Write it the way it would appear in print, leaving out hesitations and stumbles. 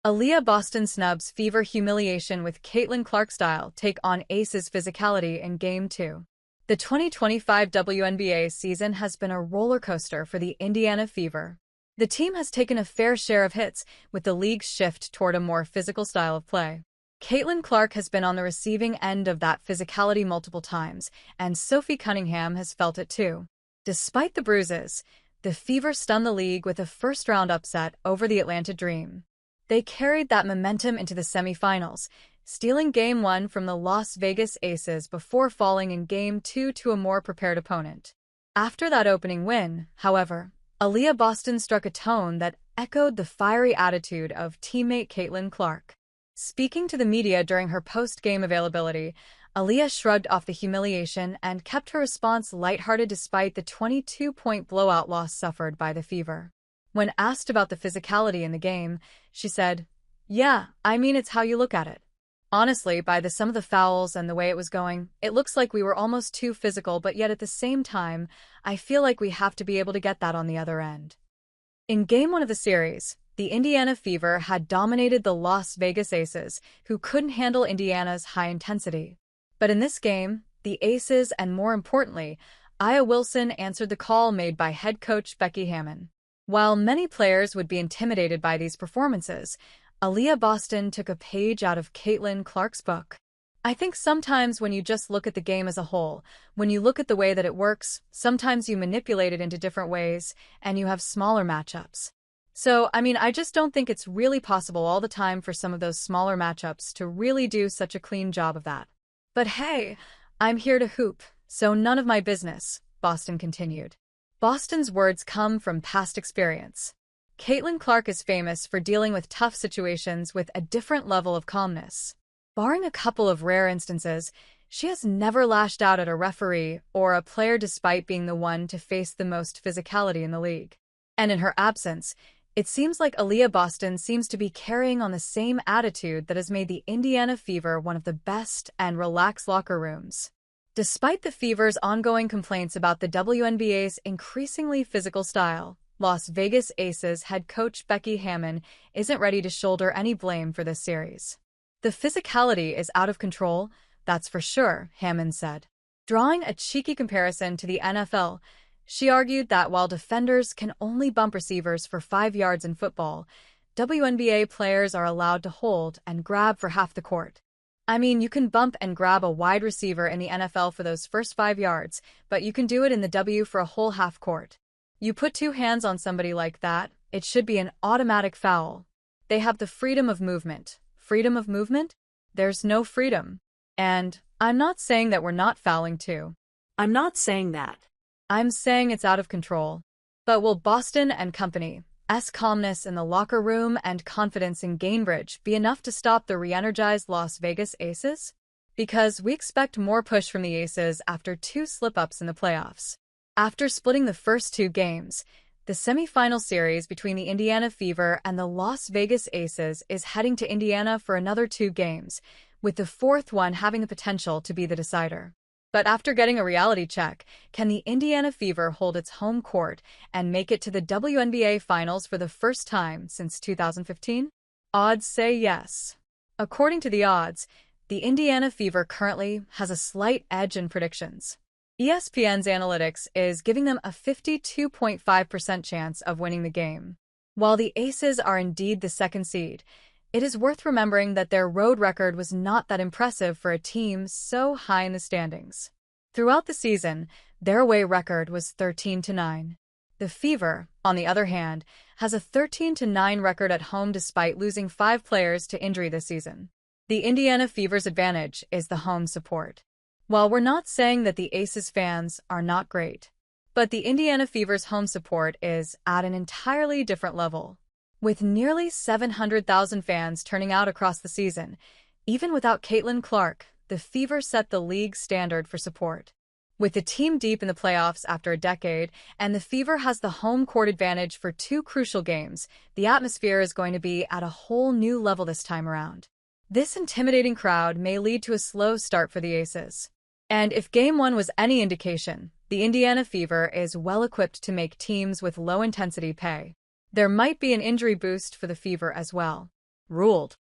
Aliyah Boston Snubs Fever Humiliation with Caitlin Clark style take on Aces Physicality in Game 2. The 2025 WNBA season has been a roller coaster for the Indiana Fever. The team has taken a fair share of hits, with the league's shift toward a more physical style of play. Caitlin Clark has been on the receiving end of that physicality multiple times, and Sophie Cunningham has felt it too. Despite the bruises, the Fever stunned the league with a first-round upset over the Atlanta Dream. They carried that momentum into the semifinals, stealing Game 1 from the Las Vegas Aces before falling in Game 2 to a more prepared opponent. After that opening win, however, Aliyah Boston struck a tone that echoed the fiery attitude of teammate Caitlin Clark. Speaking to the media during her post-game availability, Aliyah shrugged off the humiliation and kept her response lighthearted despite the 22-point blowout loss suffered by the Fever. When asked about the physicality in the game, she said, "Yeah, I mean it's how you look at it. Honestly, by the sum of the fouls and the way it was going, it looks like we were almost too physical, but yet at the same time, I feel like we have to be able to get that on the other end." In Game 1 of the series, the Indiana Fever had dominated the Las Vegas Aces, who couldn't handle Indiana's high intensity. But in this game, the Aces and more importantly, Aya Wilson answered the call made by head coach Becky Hammon. While many players would be intimidated by these performances, Aliyah Boston took a page out of Caitlin Clark's book. "I think sometimes when you just look at the game as a whole, when you look at the way that it works, sometimes you manipulate it into different ways, and you have smaller matchups. So, I just don't think it's really possible all the time for some of those smaller matchups to really do such a clean job of that. But hey, I'm here to hoop, so none of my business," Boston continued. Boston's words come from past experience. Caitlin Clark is famous for dealing with tough situations with a different level of calmness. Barring a couple of rare instances, she has never lashed out at a referee or a player despite being the one to face the most physicality in the league. And in her absence, it seems like Aliyah Boston seems to be carrying on the same attitude that has made the Indiana Fever one of the best and relaxed locker rooms. Despite the Fever's ongoing complaints about the WNBA's increasingly physical style, Las Vegas Aces head coach Becky Hammon isn't ready to shoulder any blame for this series. "The physicality is out of control, that's for sure," Hammon said. Drawing a cheeky comparison to the NFL, she argued that while defenders can only bump receivers for 5 yards in football, WNBA players are allowed to hold and grab for half the court. You can bump and grab a wide receiver in the NFL for those first 5 yards, but you can do it in the W for a whole half court. You put 2 hands on somebody like that, it should be an automatic foul. They have the freedom of movement. Freedom of movement? There's no freedom. And I'm not saying that we're not fouling too. I'm not saying that. I'm saying it's out of control. But will Boston and company's calmness in the locker room and confidence in Gainbridge be enough to stop the re-energized Las Vegas Aces? Because we expect more push from the Aces after 2 slip-ups in the playoffs. After splitting the first 2 games, the semifinal series between the Indiana Fever and the Las Vegas Aces is heading to Indiana for another 2 games, with the 4th one having the potential to be the decider. But after getting a reality check, can the Indiana Fever hold its home court and make it to the WNBA Finals for the first time since 2015? Odds say yes. According to the odds, the Indiana Fever currently has a slight edge in predictions. ESPN's analytics is giving them a 52.5% chance of winning the game. While the Aces are indeed the 2nd seed, it is worth remembering that their road record was not that impressive for a team so high in the standings. Throughout the season, their away record was 13-9. The Fever, on the other hand, has a 13-9 record at home despite losing 5 players to injury this season. The Indiana Fever's advantage is the home support. While we're not saying that the Aces fans are not great, but the Indiana Fever's home support is at an entirely different level. With nearly 700,000 fans turning out across the season, even without Caitlin Clark, the Fever set the league standard for support. With the team deep in the playoffs after a decade, and the Fever has the home court advantage for 2 crucial games, the atmosphere is going to be at a whole new level this time around. This intimidating crowd may lead to a slow start for the Aces. And if Game 1 was any indication, the Indiana Fever is well-equipped to make teams with low-intensity pay. There might be an injury boost for the Fever as well. Ruled.